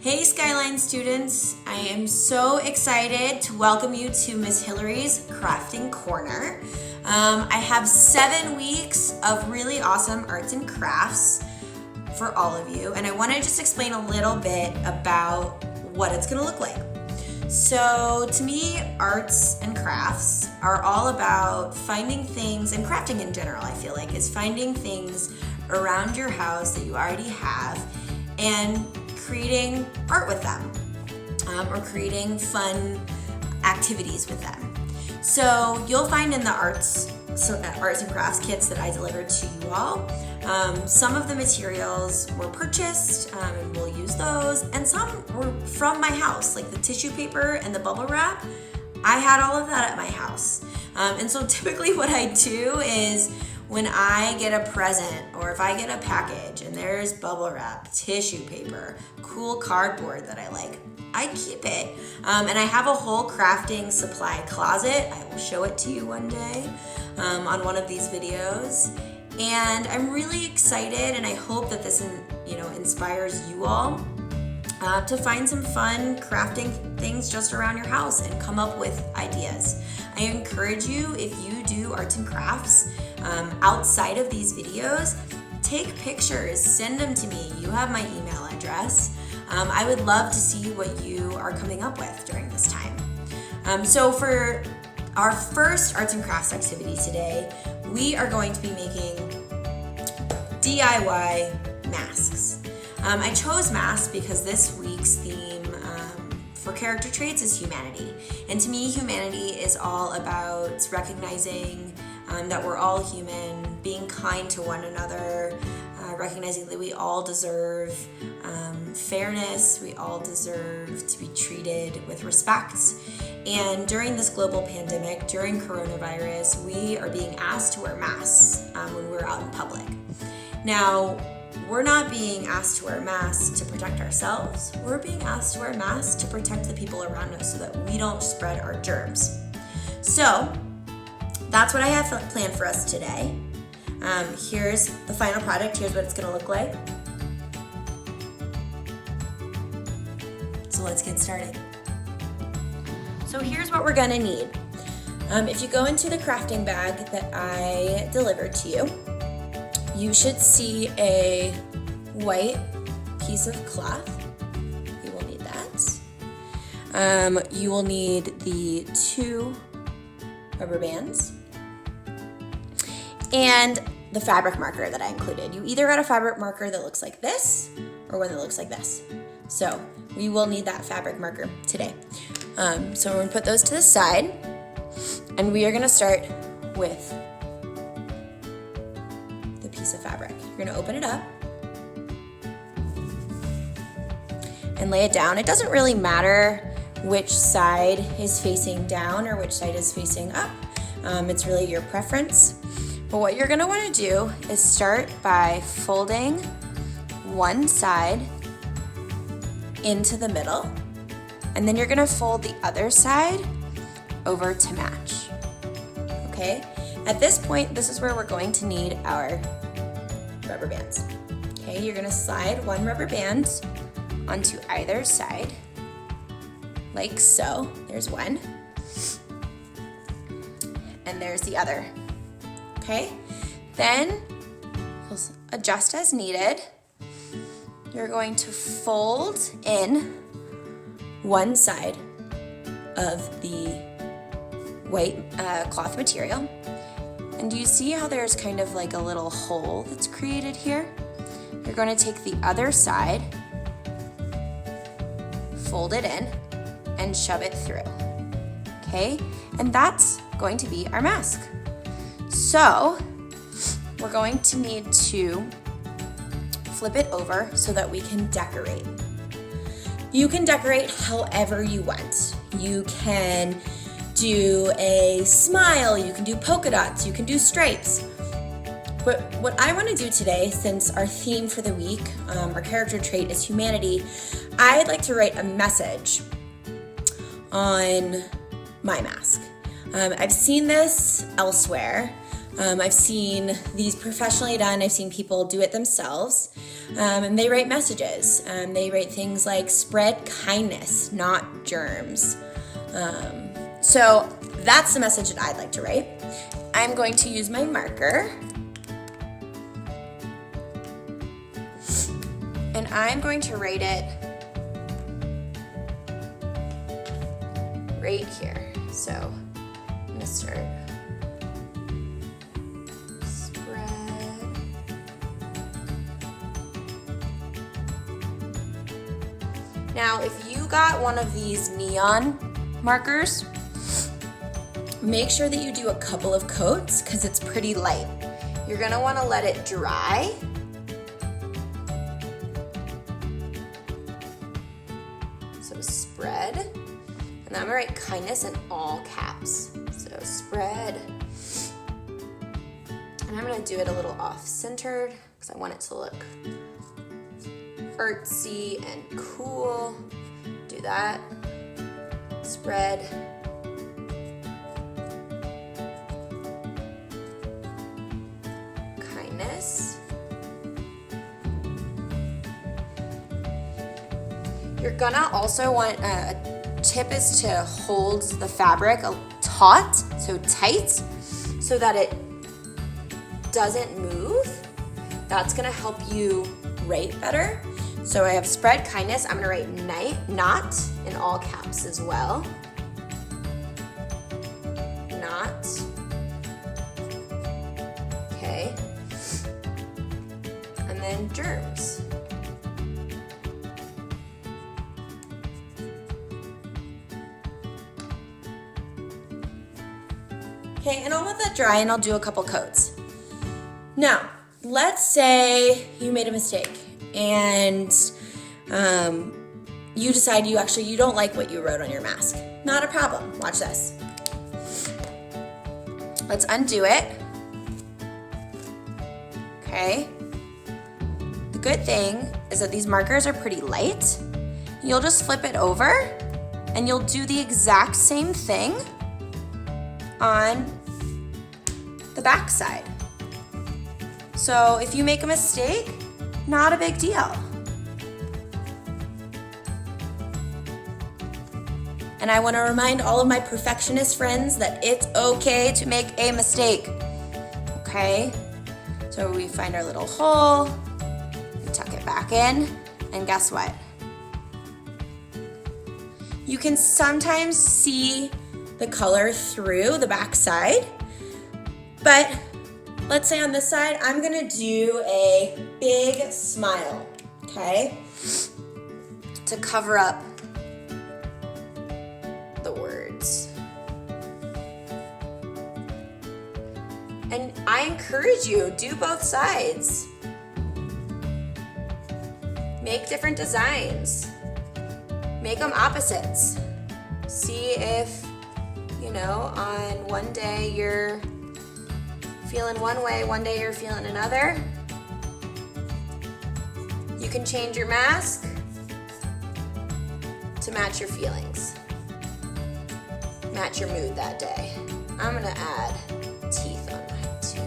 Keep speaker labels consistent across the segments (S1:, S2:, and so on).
S1: Hey Skyline students, I am so excited to welcome you to Miss Hillary's Crafting Corner. I have 7 weeks of really awesome arts and crafts for all of you, and I want to just explain a little bit about what it's going to look like. So to me, arts and crafts are all about finding things, and crafting in general I feel like is finding things around your house that you already have and creating art with them, or creating fun activities with them. So you'll find in the arts and crafts kits that I delivered to you all, some of the materials were purchased and we'll use those, and some were from my house, like the tissue paper and the bubble wrap. I had all of that at my house. And so typically what I do is when I get a present or if I get a package and there's bubble wrap, tissue paper, cool cardboard that I like, I keep it. And I have a whole crafting supply closet. I will show it to you one day on one of these videos. And I'm really excited, and I hope that this inspires you all to find some fun crafting things just around your house and come up with ideas. I encourage you, if you do arts and crafts outside of these videos, take pictures, send them to me. You have my email address. I would love to see what you are coming up with during this time. So for our first arts and crafts activity today, we are going to be making DIY masks. I chose masks because this week's theme for character traits is humanity. And to me, humanity is all about recognizing that we're all human, being kind to one another, recognizing that we all deserve fairness, we all deserve to be treated with respect. And during this global pandemic, during coronavirus, we are being asked to wear masks when we're out in public. Now, we're not being asked to wear masks to protect ourselves. We're being asked to wear masks to protect the people around us so that we don't spread our germs. So that's what I have planned for us today. Here's the final product. Here's what it's going to look like. So let's get started. So here's what we're going to need. If you go into the crafting bag that I delivered to you, you should see a white piece of cloth. You will need that. You will need the 2 rubber bands and the fabric marker that I included. You either got a fabric marker that looks like this or one that looks like this. So we will need that fabric marker today. So we're gonna put those to the side, and we are gonna start with the piece of fabric. You're gonna open it up and lay it down. It doesn't really matter which side is facing down or which side is facing up. It's really your preference. But what you're gonna wanna do is start by folding one side into the middle, and then you're gonna fold the other side over to match, okay? At this point, this is where we're going to need our rubber bands. Okay, you're gonna slide one rubber band onto either side, like so. There's one, and there's the other, okay? Then you'll adjust as needed. You're going to fold in one side of the white cloth material. And do you see how there's kind of like a little hole that's created here? You're going to take the other side, fold it in, and shove it through, okay? And that's going to be our mask. So we're going to need to flip it over so that we can decorate. You can decorate however you want. You can do a smile, you can do polka dots, you can do stripes. But what I want to do today, since our theme for the week, our character trait is humanity, I'd like to write a message on my mask. I've seen this elsewhere. I've seen these professionally done. I've seen people do it themselves. And they write messages. They write things like spread kindness, not germs. So that's the message that I'd like to write. I'm going to use my marker. And I'm going to write it right here. So I'm going to start. Spread. Now, if you got one of these neon markers, make sure that you do a couple of coats because it's pretty light. You're going to want to let it dry. So spread. And I'm gonna write kindness in all caps. So spread. And I'm gonna do it a little off-centered because I want it to look artsy and cool. Do that. Spread. Kindness. You're gonna also want, a tip is to hold the fabric taut, so tight, so that it doesn't move. That's gonna help you write better. So I have spread kindness. I'm gonna write not in all caps as well. Not. Okay. And then germs. Okay, and I'll let that dry and I'll do a couple coats. Now, let's say you made a mistake and you decide you don't like what you wrote on your mask. Not a problem. Watch this. Let's undo it. Okay. The good thing is that these markers are pretty light. You'll just flip it over and you'll do the exact same thing on the back side. So if you make a mistake, not a big deal. And I want to remind all of my perfectionist friends that it's okay to make a mistake. Okay? So we find our little hole, we tuck it back in, and guess what? You can sometimes see the color through the back side, but let's say on this side, I'm gonna do a big smile, okay? To cover up the words. And I encourage you, do both sides. Make different designs. Make them opposites. See if, on one day you're feeling one way, one day you're feeling another. You can change your mask to match your feelings. Match your mood that day. I'm gonna add teeth on mine too.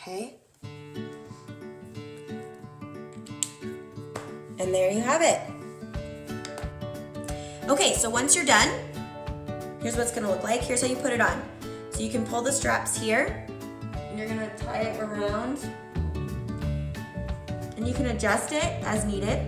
S1: Okay. And there you have it. Okay, so once you're done, here's what it's gonna look like. Here's how you put it on. So you can pull the straps here, and you're gonna tie it around, and you can adjust it as needed.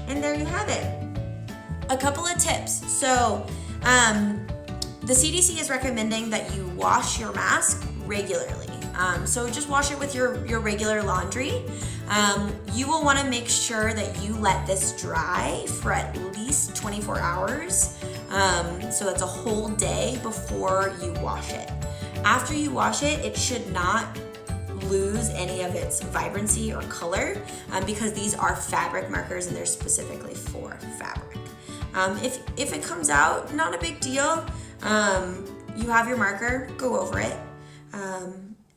S1: And there you have it. A couple of tips. So the CDC is recommending that you wash your mask regularly. So just wash it with your regular laundry. You will want to make sure that you let this dry for at least 24 hours. So that's a whole day before you wash it. After you wash it, it should not lose any of its vibrancy or color because these are fabric markers and they're specifically for fabric. If it comes out, not a big deal. You have your marker, go over it.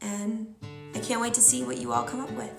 S1: And I can't wait to see what you all come up with.